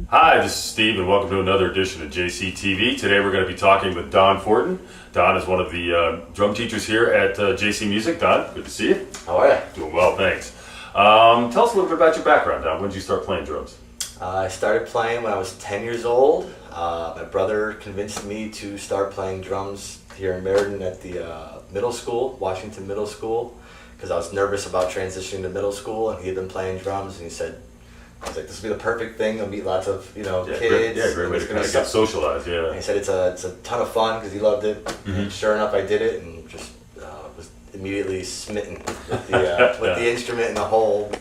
Hi, this is Steve, and welcome to another edition of JCTV. Today we're going to be talking with Donny Fortin. Don is one of the drum teachers here at JC Music. Don, good to see you. How are you? Doing well, thanks. Tell us a little bit about your background, Don. When did you start playing drums? I started playing when I was 10 years old. My brother convinced me to start playing drums here in Meriden at the middle school, Washington Middle School, because I was nervous about transitioning to middle school, and he had been playing drums, and he said, I was like, this would be the perfect thing. I'll meet lots of kids. Great way to kind of get socialized. Yeah. And he said it's a ton of fun because he loved it. Mm-hmm. And sure enough, I did it and just was immediately smitten with the instrument and the whole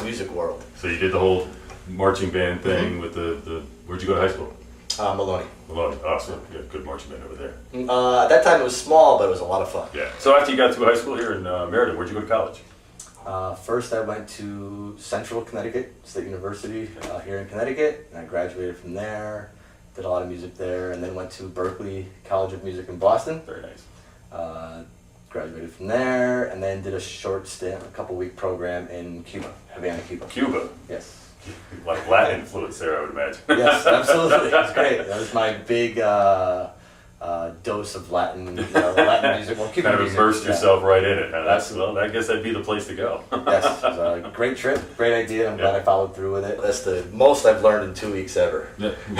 music world. So you did the whole marching band thing. Mm-hmm. With the where'd you go to high school? Maloney. Awesome. You had a good marching band over there. At that time it was small, but it was a lot of fun. Yeah. So after you got through high school here in Meriden, where'd you go to college? First, I went to Central Connecticut State University here in Connecticut, and I graduated from there. Did a lot of music there, and then went to Berklee College of Music in Boston. Very nice. Graduated from there, and then did a short stint, a couple-week program in Cuba, Havana, Cuba. Cuba? Yes. Like Latin influence there, I would imagine. Yes, absolutely. It was great. That was my big dose of Latin music. Well, Cuban kind of music, immersed yourself right in it. Absolutely. I guess that'd be the place to go. Yes, it was a great trip, great idea. I'm glad I followed through with it. That's the most I've learned in 2 weeks ever. Yeah. A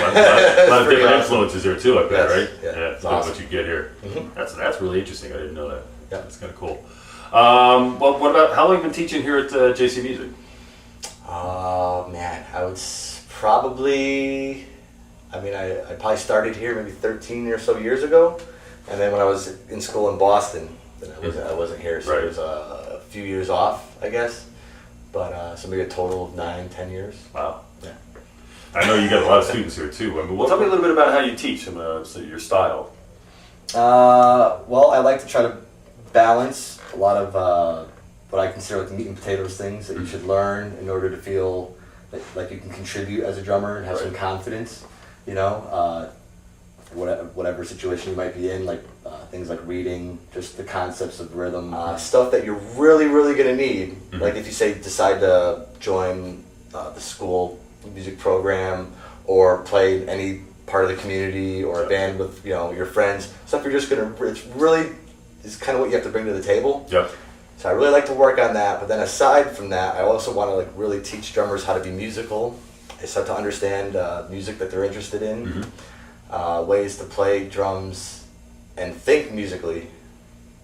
lot of different influences here too, I bet, right? Yeah, it's awesome. what you get here. Mm-hmm. That's really interesting. I didn't know that. Yeah, that's kind of cool. Well, what about how long have you been teaching here at JC Music? Oh man, I would probably. I probably started here maybe 13 or so years ago, and then when I was in school in Boston, then I wasn't here, so right. It was a few years off, I guess. But so maybe a total of 9-10 years. Wow. Yeah. I know you got a lot of students here too. Well, tell me a little bit about how you teach and so your style. Well, I like to try to balance a lot of what I consider like the meat and potatoes things that you should learn in order to feel like you can contribute as a drummer and have some confidence. Whatever situation you might be in, like things like reading, just the concepts of rhythm, stuff that you're really, really going to need. Mm-hmm. Like if you decide to join the school music program or play any part of the community or a band with your friends, stuff you're just going to. It's kind of what you have to bring to the table. Yep. So I really like to work on that. But then aside from that, I also want to really teach drummers how to be musical. They start to understand music that they're interested in, mm-hmm. Ways to play drums and think musically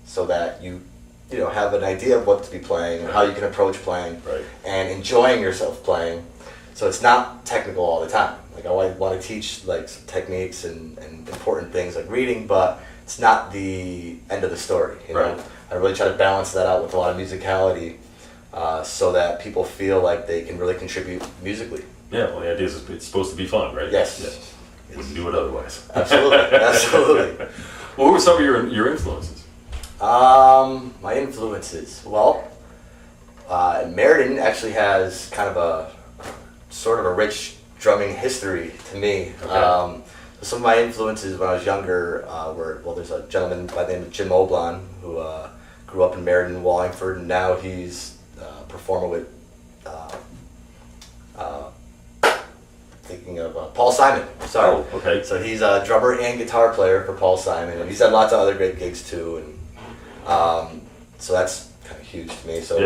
so that you have an idea of what to be playing, right. How you can approach playing, right. And enjoying yourself playing. So it's not technical all the time. Like I want to teach like some techniques and important things like reading, but it's not the end of the story. Right. I really try to balance that out with a lot of musicality so that people feel like they can really contribute musically. Yeah, well, the idea is it's supposed to be fun, right? Yes. Wouldn't do it otherwise. Absolutely. Well, who were some of your influences? My influences. Well, Meriden actually has kind of a sort of a rich drumming history to me. Okay. Some of my influences when I was younger there's a gentleman by the name of Jim Oblon who grew up in Meriden, Wallingford, and now he's a performer with thinking of Paul Simon. Sorry. Oh, okay. So he's a drummer and guitar player for Paul Simon, and he's had lots of other great gigs too. And so that's kind of huge to me. So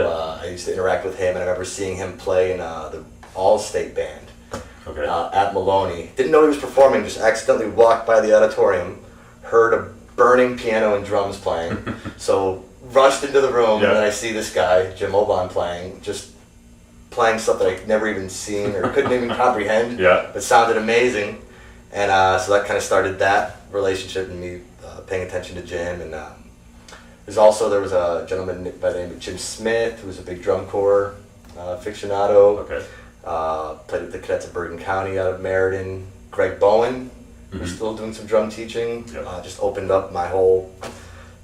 I used to interact with him, and I remember seeing him play in the All-State Band at Maloney. Didn't know he was performing, just accidentally walked by the auditorium, heard a burning piano and drums playing, so rushed into the room, and then I see this guy, Jim Oblon, playing stuff that I'd never even seen or couldn't even comprehend, but sounded amazing. And so that kind of started that relationship and me paying attention to Jim. And there was a gentleman by the name of Jim Smith, who was a big drum corps aficionado. Okay. Played with the Cadets of Bergen County out of Meriden. Greg Bowen, mm-hmm. who's still doing some drum teaching, just opened up my whole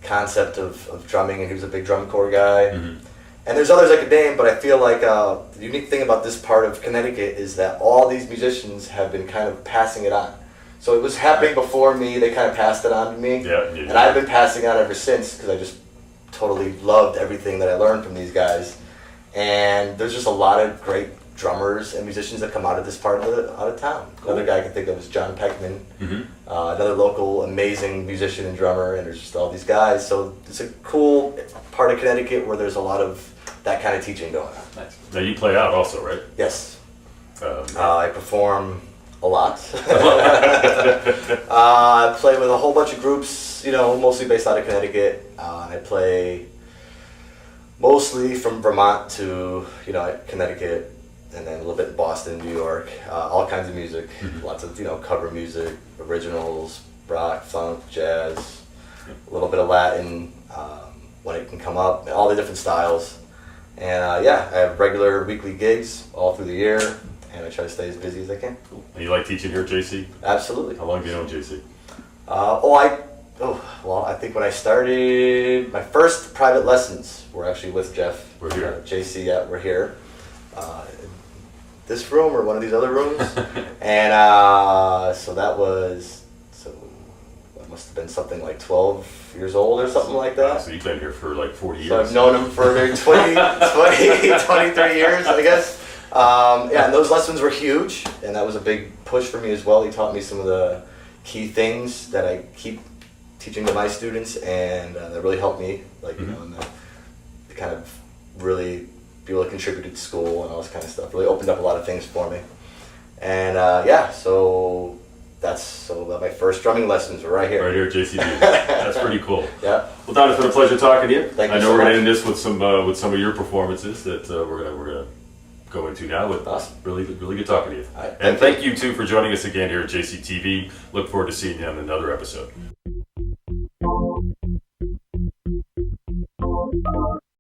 concept of drumming, and he was a big drum corps guy. Mm-hmm. And there's others I could name, but I feel like the unique thing about this part of Connecticut is that all these musicians have been kind of passing it on. So it was happening before me, they kind of passed it on to me, and I've been passing on ever since because I just totally loved everything that I learned from these guys. And there's just a lot of great drummers and musicians that come out of this part of town. Cool. Another guy I can think of is John Peckman, another local amazing musician and drummer, and there's just all these guys. So it's a cool part of Connecticut where there's a lot of that kind of teaching going on. Nice. Now you play out also, right? Yes. I perform a lot. I play with a whole bunch of groups, mostly based out of Connecticut. I play mostly from Vermont to, Connecticut, and then a little bit in Boston, New York, all kinds of music, lots of, cover music, originals, rock, funk, jazz, a little bit of Latin, when it can come up, all the different styles. And I have regular weekly gigs all through the year, and I try to stay as busy as I can. Cool. And you like teaching here at JC? Absolutely. How long have you known JC? I think when I started, my first private lessons were actually with Jeff. We're here. JC, we're here. This room or one of these other rooms. And so that must have been something like 12 years old or something like that. So you've been here for like 40 years. So I've known him for maybe 23 years, I guess. And those lessons were huge, and that was a big push for me as well. He taught me some of the key things that I keep teaching to my students, and that really helped me, and to kind of really be able to contribute to school and all this kind of stuff. Really opened up a lot of things for me. And so my first drumming lessons were right here. Right here at JCTV. That's pretty cool. Yeah. Well, Don, it's been a pleasure talking to you. Thank you I know so we're much. going to end this with some of your performances that we're gonna go into now. With Awesome. Really good talking to you. All right. And thank you too for joining us again here at JCTV. Look forward to seeing you on another episode.